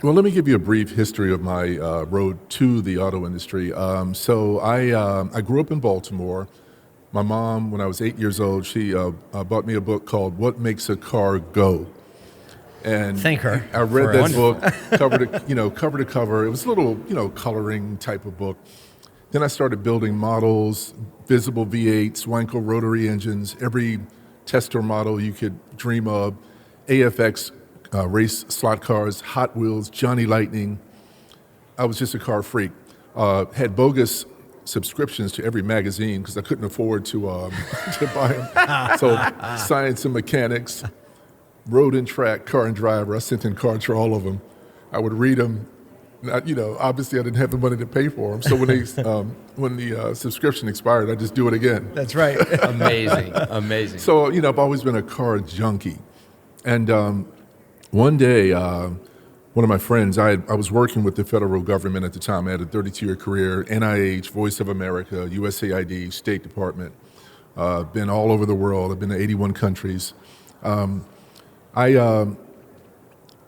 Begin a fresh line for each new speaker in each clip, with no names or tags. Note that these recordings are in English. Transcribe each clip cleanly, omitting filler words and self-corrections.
Well, let me give you a brief history of my road to the auto industry. I grew up in Baltimore. My mom, when I was 8 years old, she bought me a book called "What Makes a Car Go," and
Thank her
I read
for
that
it.
book cover to cover. It was a little, coloring type of book. Then I started building models, visible V8s, Wankel rotary engines, every tester model you could dream of, AFX race slot cars, Hot Wheels, Johnny Lightning. I was just a car freak. Had bogus subscriptions to every magazine because I couldn't afford to to buy them. So Science and Mechanics, Road and Track, Car and Driver. I sent in cards for all of them. I would read them. Obviously I didn't have the money to pay for them. So when the subscription expired, I just do it again.
That's right.
Amazing, amazing.
So I've always been a car junkie, and one day, one of my friends, I was working with the federal government at the time. I had a 32-year career, NIH, Voice of America, USAID, State Department. Been all over the world. I've been to 81 countries.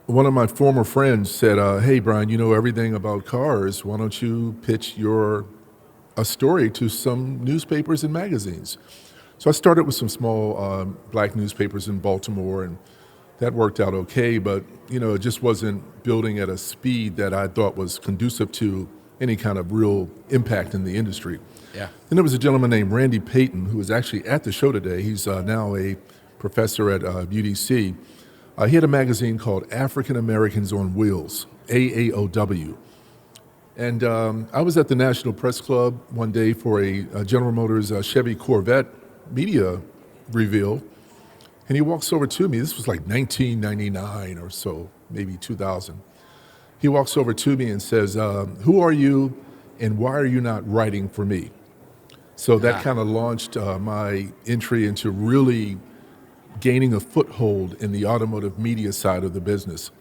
One of my former friends said, "Hey, Brian, you know everything about cars. Why don't you pitch a story to some newspapers and magazines?" So I started with some small black newspapers in Baltimore, and that worked out okay, but it just wasn't building at a speed that I thought was conducive to any kind of real impact in the industry.
Yeah.
Then there was a gentleman named Randy Payton who was actually at the show today. He's now a professor at UDC. He had a magazine called African Americans on Wheels, AAOW. And I was at the National Press Club one day for a General Motors Chevy Corvette media reveal. And he walks over to me. This was like 1999 or so, maybe 2000. He walks over to me and says, "Who are you and why are you not writing for me?" So that kind of launched my entry into really gaining a foothold in the automotive media side of the business.